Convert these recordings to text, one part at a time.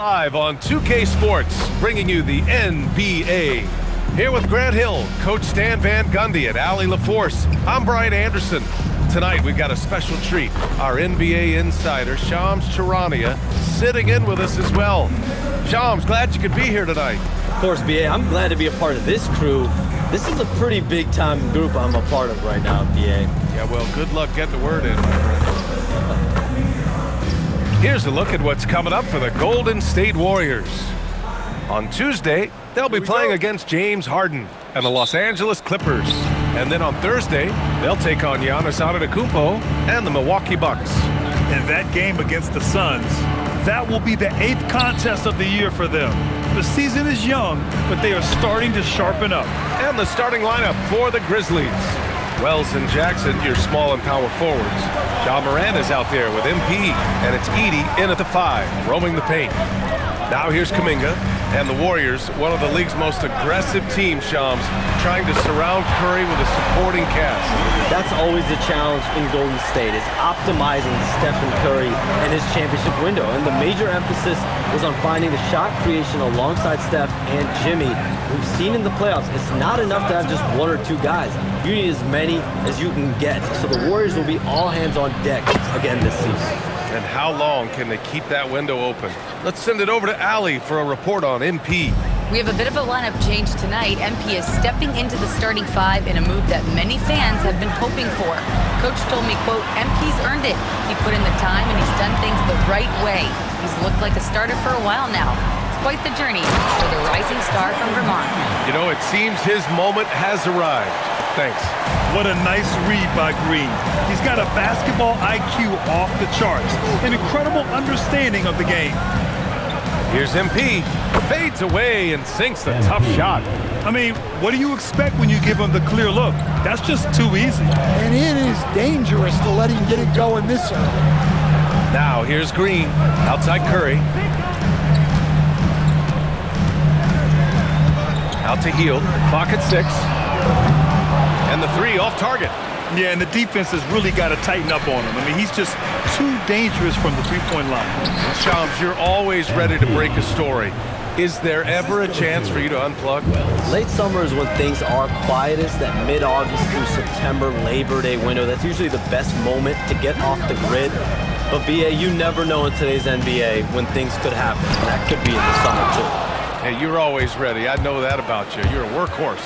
Live on 2K Sports, bringing you the NBA. Here with Grant Hill, Coach Stan Van Gundy, and Allie LaForce. I'm Brian Anderson. Tonight we've got a special treat. Our NBA insider, Shams Charania, sitting in with us as well. Shams, glad you could be here tonight. Of course, BA, I'm glad to be a part of this crew. This is a pretty big-time group I'm a part of right now, BA. Yeah, well, good luck getting the word in, my friend. Here's a look at what's coming up for the Golden State Warriors. On Tuesday, they'll be playing against James Harden and the Los Angeles Clippers. And then on Thursday, they'll take on Giannis Antetokounmpo and the Milwaukee Bucks. In that game against the Suns, that will be the 8th contest of the year for them. The season is young, but they are starting to sharpen up. And the starting lineup for the Grizzlies. Wells and Jackson, your small and power forwards. Ja Morant is out there with MP, and it's Edey in at the 5, roaming the paint. Now here's Kuminga, and the Warriors, one of the league's most aggressive teams, Shams, trying to surround Curry with a supporting cast. That's always the challenge in Golden State, is optimizing Stephen Curry and his championship window. And the major emphasis was on finding the shot creation alongside Steph and Jimmy. We've seen in the playoffs, it's not enough to have just one or two guys. You need as many as you can get. So the Warriors will be all hands on deck again this season. And how long can they keep that window open? Let's send it over to Allie for a report on MP. We have a bit of a lineup change tonight. MP is stepping into the starting 5 in a move that many fans have been hoping for. Coach told me, quote, MP's earned it. He put in the time and he's done things the right way. He's looked like a starter for a while now. It's quite the journey for the rising star from Vermont. You know, it seems his moment has arrived. Thanks. What a nice read by Green. He's got a basketball IQ off the charts, an incredible understanding of the game. Here's MP, fades away and sinks a tough shot. I mean, what do you expect when you give him the clear look? That's just too easy. And it is dangerous to let him get it going this early. Now here's Green, outside Curry. Out to Hield, clock at 6. And the 3 off target. Yeah, and the defense has really got to tighten up on him. I mean, he's just too dangerous from the three-point line. Shams, you're always ready to break a story. Is there ever a chance for you to unplug? Late summer is when things are quietest, that mid-August through September Labor Day window. That's usually the best moment to get off the grid. But BA, you never know in today's NBA when things could happen. And that could be in the summer, too. Hey, you're always ready. I know that about you. You're a workhorse.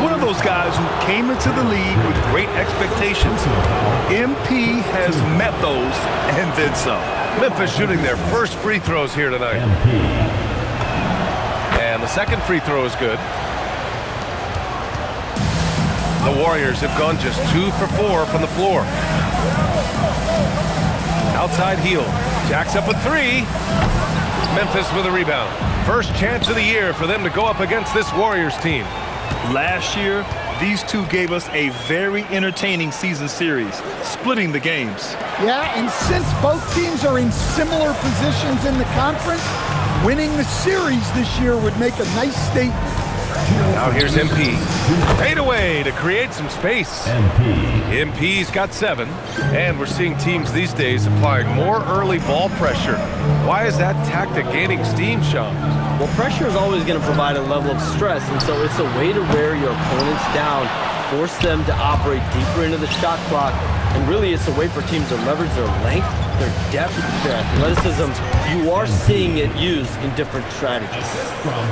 One of those guys who came into the league with great expectations. MP has met those and then some. Memphis shooting their first free throws here tonight. And the second free throw is good. The Warriors have gone just 2 for 4 from the floor. Outside Hield. Jacks up a 3. Memphis with a rebound. First chance of the year for them to go up against this Warriors team. Last year, these two gave us a very entertaining season series, splitting the games. Yeah, and since both teams are in similar positions in the conference, winning the series this year would make a nice statement. Now here's MP. Fade away to create some space. MP's got 7, and we're seeing teams these days applying more early ball pressure. Why is that tactic gaining steam, Sean? Well, pressure is always going to provide a level of stress, and so it's a way to wear your opponents down, force them to operate deeper into the shot clock, and really it's a way for teams to leverage their length, their depth, their athleticism. You are seeing it used in different strategies.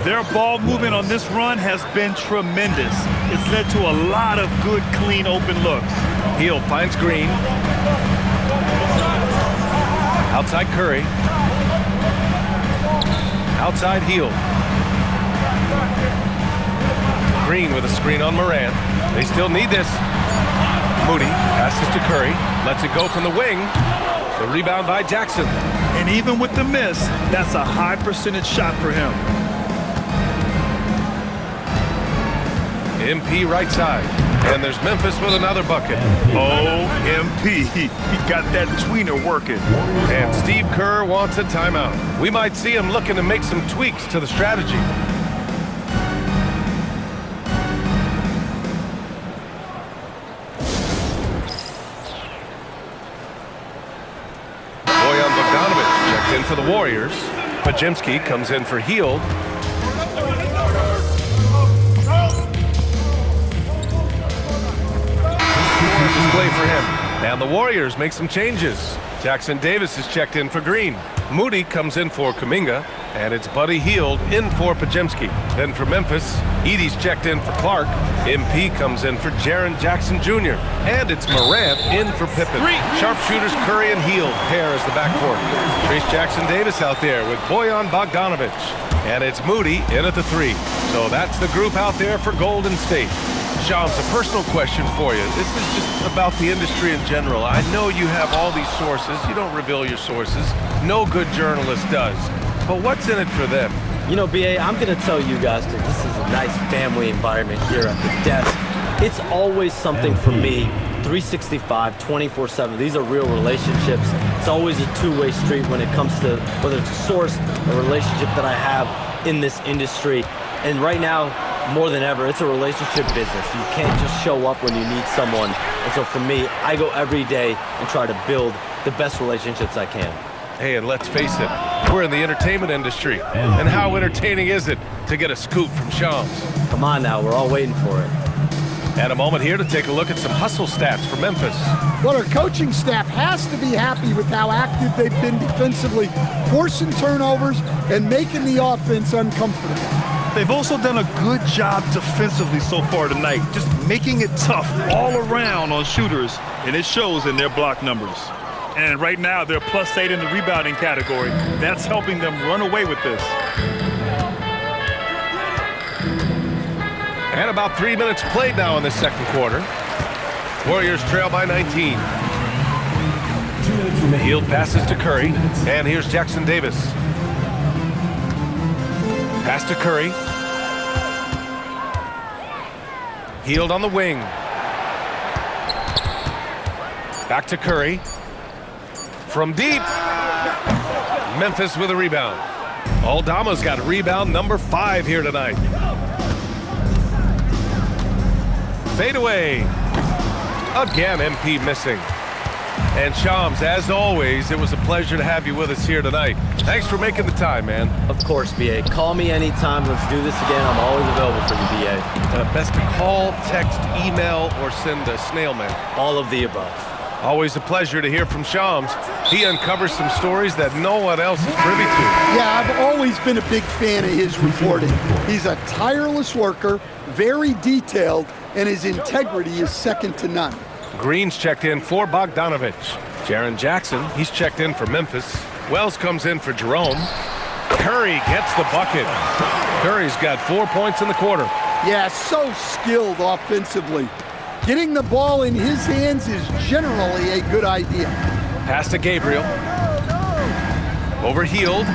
Their ball movement on this run has been tremendous. It's led to a lot of good, clean, open looks. Hield finds Green. Outside Curry. Outside Hield. Green with a screen on Morant. They still need this. Moody passes to Curry. Lets it go from the wing. The rebound by Jackson. And even with the miss, that's a high percentage shot for him. MP right side. And there's Memphis with another bucket. Oh, MP. He got that tweener working. And Steve Kerr wants a timeout. We might see him looking to make some tweaks to the strategy. for the Warriors. Podziemski comes in for Hield. Display for him. And the Warriors make some changes. Jackson Davis is checked in for Green. Moody comes in for Kuminga, and it's Buddy Hield in for Podziemski. Then for Memphis, Edey's checked in for Clark. MP comes in for Jaren Jackson Jr. And it's Morant in for Pippen. Sharpshooters Curry and Hield pair as the backcourt. Trace Jackson Davis out there with Bojan Bogdanovic. And it's Moody in at the 3. So that's the group out there for Golden State. Shams, a personal question for you. This is just about the industry in general. I know you have all these sources. You don't reveal your sources. No good journalist does. But what's in it for them? You know, BA, I'm going to tell you guys, because this is a nice family environment here at the desk. It's always something for me, 365, 24/7. These are real relationships. It's always a two-way street when it comes to whether it's a source, a relationship that I have in this industry. And right now, more than ever, it's a relationship business. You can't just show up when you need someone. And so for me, I go every day and try to build the best relationships I can. Hey, and let's face it, we're in the entertainment industry. And how entertaining is it to get a scoop from Shams? Come on now, we're all waiting for it. And a moment here to take a look at some hustle stats for Memphis. Well, our coaching staff has to be happy with how active they've been defensively, forcing turnovers and making the offense uncomfortable. They've also done a good job defensively so far tonight, just making it tough all around on shooters, and it shows in their block numbers. And right now, they're +8 in the rebounding category. That's helping them run away with this. And about 3 minutes played now in the second quarter. Warriors trail by 19. Hield passes to Curry, and here's Jackson Davis. Pass to Curry. Hield on the wing. Back to Curry. From deep. Memphis with a rebound. Aldama's got rebound number 5 here tonight. Fade away. Again, MP missing. And Shams, as always, it was a pleasure to have you with us here tonight. Thanks for making the time, man. Of course, BA. Call me anytime. Let's do this again. I'm always available for you, BA. Best to call, text, email, or send a snail mail. All of the above. Always a pleasure to hear from Shams. He uncovers some stories that no one else is privy to. Yeah, I've always been a big fan of his reporting. He's a tireless worker, very detailed, and his integrity is second to none. Green's checked in for Bogdanovic. Jaren Jackson, he's checked in for Memphis. Wells comes in for Jerome. Curry gets the bucket. Curry's got 4 points in the quarter. Yeah, so skilled offensively. Getting the ball in his hands is generally a good idea. Pass to Gabriel. Over Hield.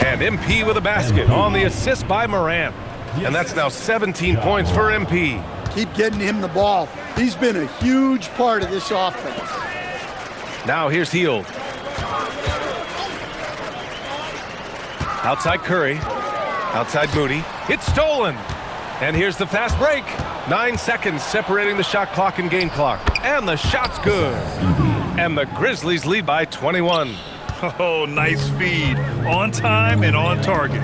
And MP with a basket on the assist by Morant. And that's now 17 points for MP. Keep getting him the ball. He's been a huge part of this offense. Now here's Hield. Outside Curry. Outside Moody. It's stolen. And here's the fast break. 9 seconds separating the shot clock and game clock. And the shot's good. And the Grizzlies lead by 21. Oh, nice feed. On time and on target.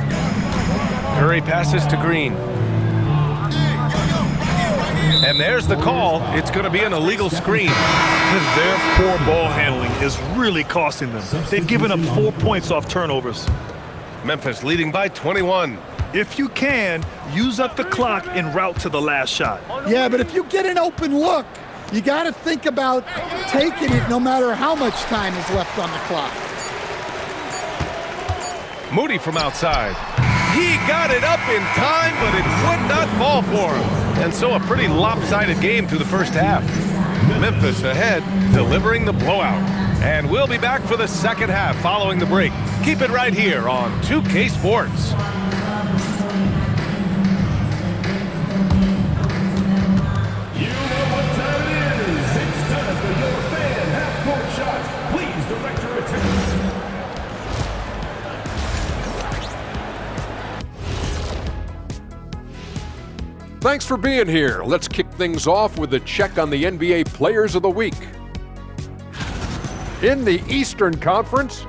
Curry passes to Green. And there's the call. It's going to be an illegal screen. Their poor ball handling is really costing them. They've given up 4 points off turnovers. Memphis leading by 21. If you can, use up the clock en route to the last shot. Yeah, but if you get an open look, you got to think about taking it no matter how much time is left on the clock. Moody from outside. He got it up in time, but it would not fall for him. And so a pretty lopsided game through the first half. Memphis ahead, delivering the blowout. And we'll be back for the second half following the break. Keep it right here on 2K Sports. You know what time it is. It's time for your fan half-court shots. Please direct your attention. Thanks for being here. Let's kick things off with a check on the NBA Players of the Week. In the Eastern Conference,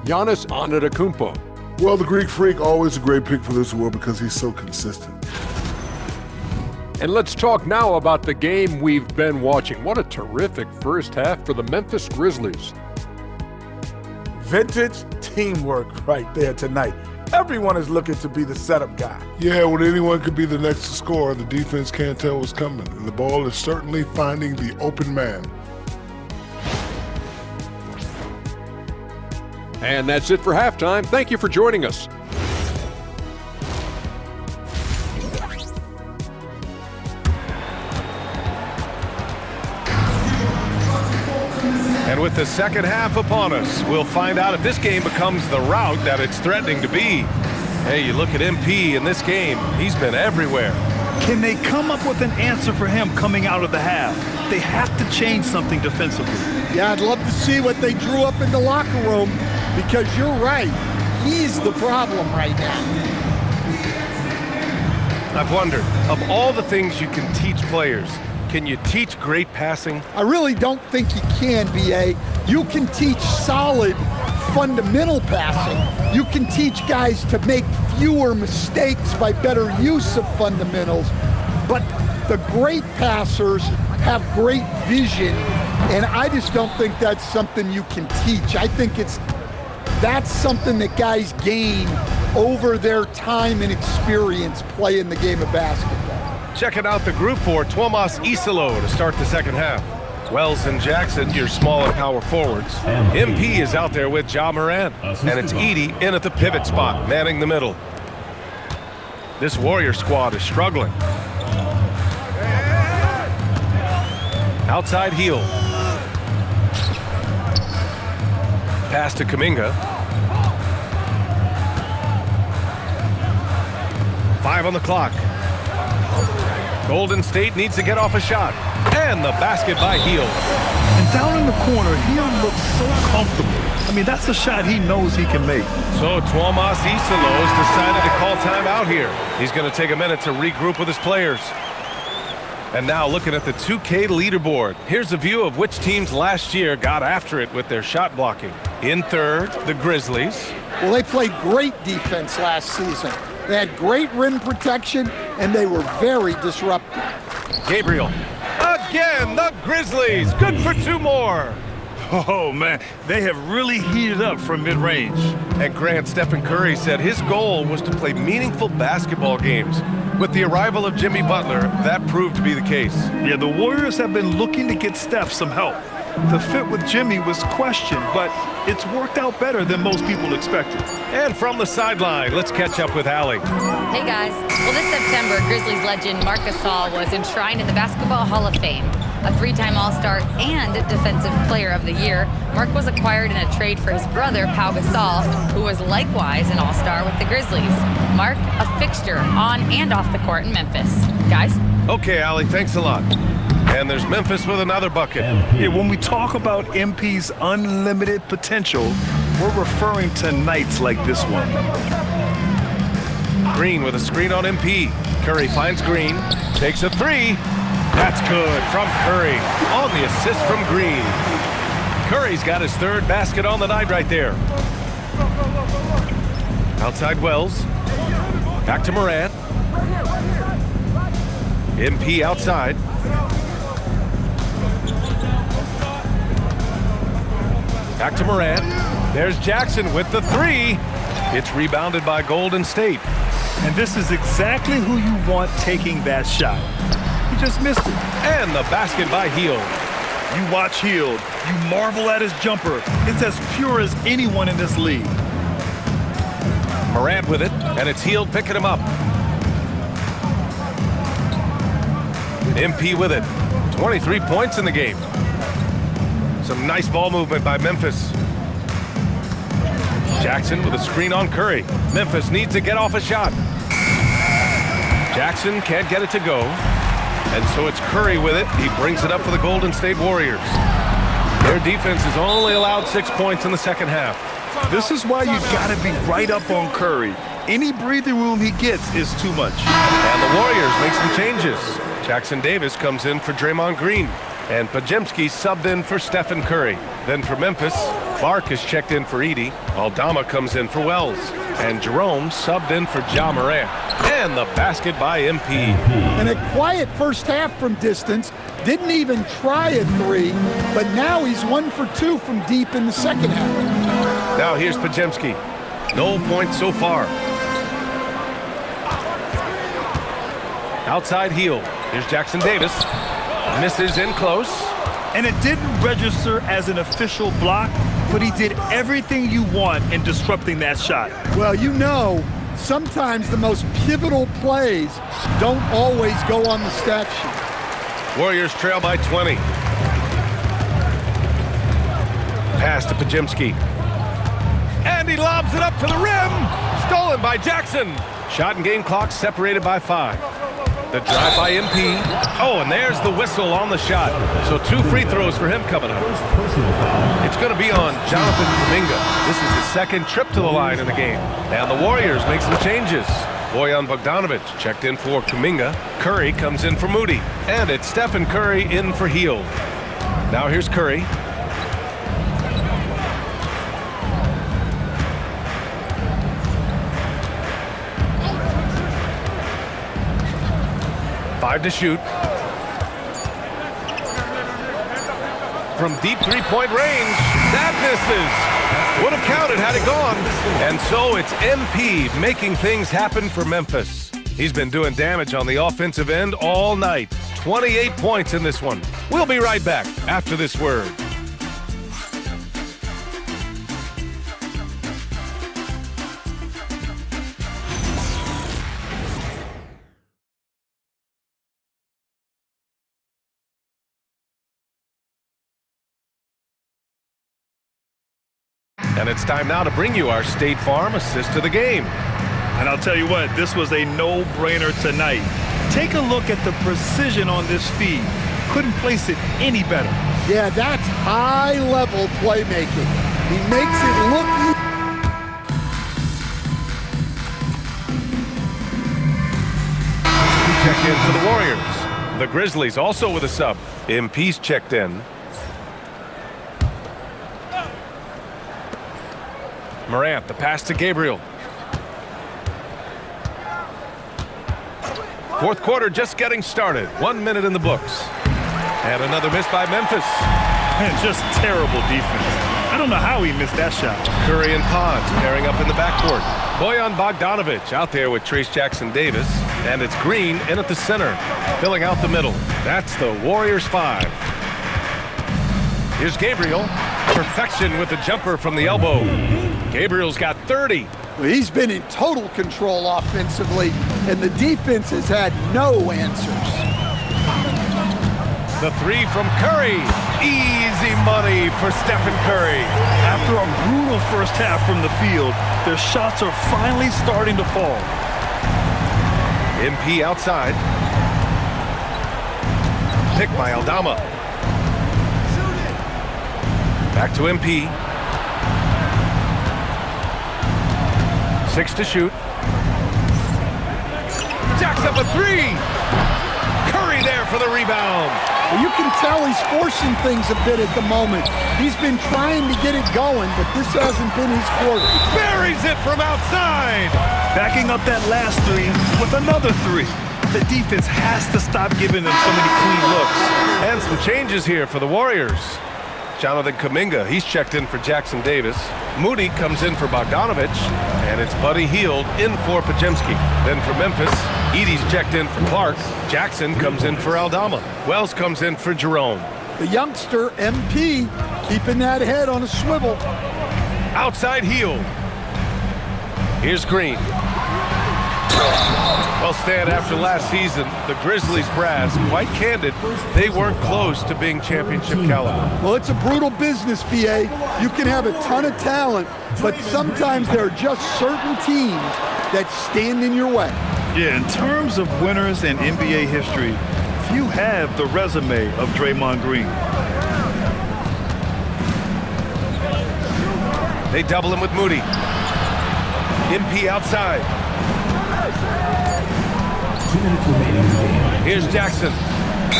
Giannis Antetokounmpo. Well, the Greek Freak, always a great pick for this award because he's so consistent. And let's talk now about the game we've been watching. What a terrific first half for the Memphis Grizzlies. Vintage teamwork right there tonight. Everyone is looking to be the setup guy. Yeah, when anyone could be the next to score, the defense can't tell what's coming. And the ball is certainly finding the open man. And that's it for halftime. Thank you for joining us. And with the second half upon us, we'll find out if this game becomes the rout that it's threatening to be. Hey, you look at MP in this game, he's been everywhere. Can they come up with an answer for him coming out of the half? They have to change something defensively. Yeah, I'd love to see what they drew up in the locker room because you're right. He's the problem right now. I've wondered, of all the things you can teach players, can you teach great passing? I really don't think you can, B.A. You can teach solid fundamental passing. You can teach guys to make fewer mistakes by better use of fundamentals. But the great passers have great vision, and I just don't think that's something you can teach. I think that's something that guys gain over their time and experience playing the game of basketball. Checking out the group for Tuomas Isalo to start the second half. Wells and Jackson, your small and power forwards. MP is out there with Ja Morant, and it's Edey in at the pivot spot, manning the middle. This Warrior squad is struggling. Outside heel. Pass to Kuminga. 5 on the clock. Golden State needs to get off a shot. And the basket by Hield. And down in the corner, Hield looks so comfortable. I mean, that's a shot he knows he can make. So Tuomas Isalos decided to call timeout here. He's going to take a minute to regroup with his players. And now looking at the 2K leaderboard, here's a view of which teams last year got after it with their shot blocking. In third, the Grizzlies. Well, they played great defense last season. They had great rim protection, and they were very disruptive. Gabriel. Again, the Grizzlies. Good for 2 more. Oh, man, they have really heated up from mid-range. And Grant, Stephen Curry said his goal was to play meaningful basketball games. With the arrival of Jimmy Butler, that proved to be the case. Yeah, the Warriors have been looking to get Steph some help. The fit with Jimmy was questioned, but it's worked out better than most people expected. And from the sideline, let's catch up with Allie. Hey guys. Well, this September, Grizzlies legend Marc Gasol was enshrined in the Basketball Hall of Fame. A 3-time All-Star and Defensive Player of the Year, Marc was acquired in a trade for his brother, Pau Gasol, who was likewise an All-Star with the Grizzlies. Marc, a fixture on and off the court in Memphis. Guys? Okay, Allie, thanks a lot. And there's Memphis with another bucket. Yeah, when we talk about MP's unlimited potential, we're referring to nights like this one. Green with a screen on MP. Curry finds Green, takes a 3. That's good from Curry on the assist from Green. Curry's got his 3rd basket on the night right there. Outside Wells. Back to Morant. MP outside. Back to Morant. There's Jackson with the 3. It's rebounded by Golden State. And this is exactly who you want taking that shot. He just missed it. And the basket by Hield. You watch Hield. You marvel at his jumper. It's as pure as anyone in this league. Morant with it, and it's Hield picking him up. MP with it. 23 points in the game. Some nice ball movement by Memphis. Jackson with a screen on Curry. Memphis needs to get off a shot. Jackson can't get it to go. And so it's Curry with it. He brings it up for the Golden State Warriors. Their defense has only allowed 6 points in the second half. This is why you gotta be right up on Curry. Any breathing room he gets is too much. And the Warriors make some changes. Jackson Davis comes in for Draymond Green. And Podziemski subbed in for Stephen Curry. Then for Memphis, Clark is checked in for Edey. Aldama comes in for Wells. And Jerome subbed in for Ja Morant. And the basket by MP. And a quiet first half from distance. Didn't even try a three, but now he's 1 for 2 from deep in the second half. Now here's Podziemski. No points so far. Outside heel. Here's Jackson Davis. Misses in close. And it didn't register as an official block, but he did everything you want in disrupting that shot. Well, you know, sometimes the most pivotal plays don't always go on the stat sheet. Warriors trail by 20. Pass to Podziemski. And he lobs it up to the rim. Stolen by Jackson. Shot and game clock separated by 5. The drive by MP. Oh, and there's the whistle on the shot. So 2 free throws for him coming up. It's going to be on Jonathan Kuminga. This is his second trip to the line in the game. And the Warriors make some changes. Bojan Bogdanovic checked in for Kuminga. Curry comes in for Moody. And it's Stephen Curry in for Hield. Now here's Curry. Five to shoot. From deep three-point range, that misses. Would have counted had it gone. And so it's MP making things happen for Memphis. He's been doing damage on the offensive end all night. 28 points in this one. We'll be right back after this word. And it's time now to bring you our State Farm assist to the game. And I'll tell you what, this was a no-brainer tonight. Take a look at the precision on this feed. Couldn't place it any better. Yeah, that's high-level playmaking. He makes it look easy. Check in for the Warriors. The Grizzlies also with a sub. MP's checked in. Morant, the pass to Gabriel. Fourth quarter just getting started. 1 minute in the books. And another miss by Memphis. Man, just terrible defense. I don't know how he missed that shot. Curry and Pons pairing up in the backcourt. Bojan Bogdanovic out there with Trace Jackson Davis. And it's Green in at the center, filling out the middle. That's the Warriors 5. Here's Gabriel. Perfection with the jumper from the elbow. Gabriel's got 30. He's been in total control offensively, and the defense has had no answers. The 3 from Curry. Easy money for Stephen Curry. After a brutal first half from the field, their shots are finally starting to fall. MP outside. Pick by Aldama. Back to MP. 6 to shoot. Jacks up a 3. Curry there for the rebound. You can tell he's forcing things a bit at the moment. He's been trying to get it going, but this hasn't been his quarter. Buries it from outside. Backing up that last 3 with another 3. The defense has to stop giving them so many clean looks. And some changes here for the Warriors. Jonathan Kuminga, he's checked in for Jackson Davis. Moody comes in for Bogdanovic, and it's Buddy Hield in for Podziemski. Then for Memphis, Edey's checked in for Clark. Jackson comes in for Aldama. Wells comes in for Jerome. The youngster, MP, keeping that head on a swivel. Outside Hield. Here's Green. Well, Stan, after last season, the Grizzlies brass, quite candid, they weren't close to being championship caliber. Well, it's a brutal business, BA. You can have a ton of talent, but sometimes there are just certain teams that stand in your way. Yeah, in terms of winners in NBA history, few have the resume of Draymond Green. They double him with Moody. MP outside. 2 minutes remaining in the game. Here's Jackson.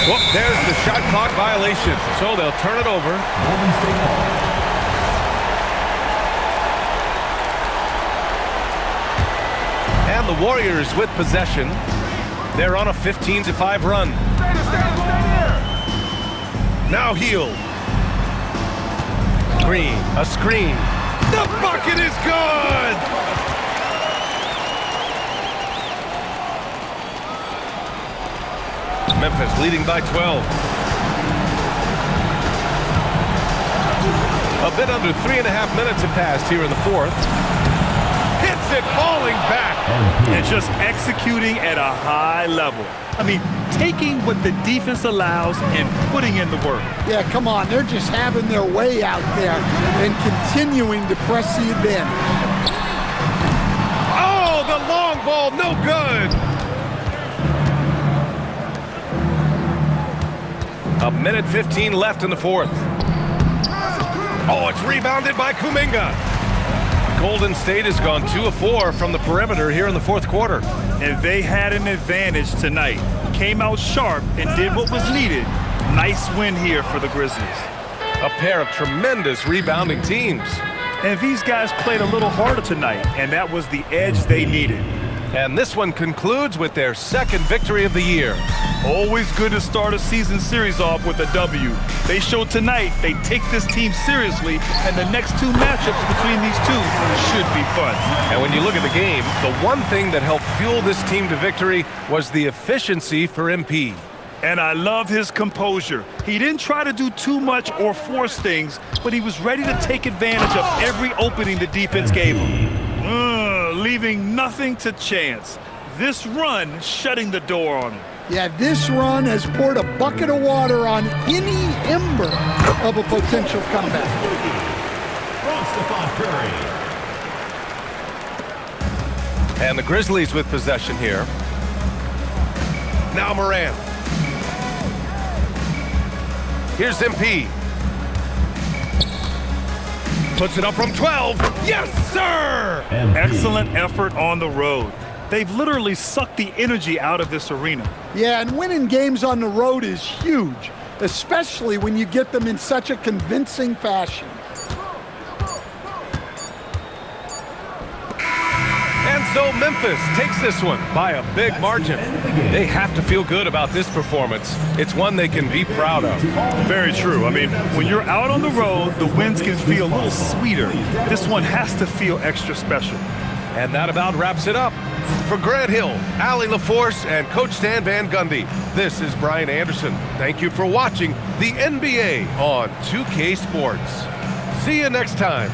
Well, there's the shot clock violation, so they'll turn it over. Golden State ball. And the Warriors with possession. They're on a 15-5 run. Now Hield. Green, a screen. The bucket is good! Memphis leading by 12. A bit under 3.5 minutes have passed here in the fourth. Hits it, falling back. And just executing at a high level. I mean, taking what the defense allows and putting in the work. Yeah, come on. They're just having their way out there and continuing to press the advantage. Oh, the long ball, no good. A minute 15 left in the fourth. Oh, it's rebounded by Kuminga. Golden State has gone 2 of 4 from the perimeter here in the fourth quarter. And they had an advantage tonight. Came out sharp and did what was needed. Nice win here for the Grizzlies. A pair of tremendous rebounding teams. And these guys played a little harder tonight, and that was the edge they needed. And this one concludes with their second victory of the year. Always good to start a season series off with a W. They showed tonight they take this team seriously, and the next 2 matchups between these two should be fun. And when you look at the game, the one thing that helped fuel this team to victory was the efficiency for MP. And I love his composure. He didn't try to do too much or force things, but he was ready to take advantage of every opening the defense gave him. Leaving nothing to chance. This run shutting the door on him. Yeah, this run has poured a bucket of water on any ember of a potential comeback. From Stephen Curry. And the Grizzlies with possession here. Now Morant. Here's MP. Puts it up from 12. Yes, sir! Excellent effort on the road. They've literally sucked the energy out of this arena. Yeah, and winning games on the road is huge, especially when you get them in such a convincing fashion. And so Memphis takes this one by a big margin. They have to feel good about this performance. It's one they can be proud of. Very true. I mean, when you're out on the road, the wins can feel a little sweeter. This one has to feel extra special. And that about wraps it up. For Grant Hill, Allie LaForce, and Coach Stan Van Gundy, this is Brian Anderson. Thank you for watching the NBA on 2K Sports. See you next time.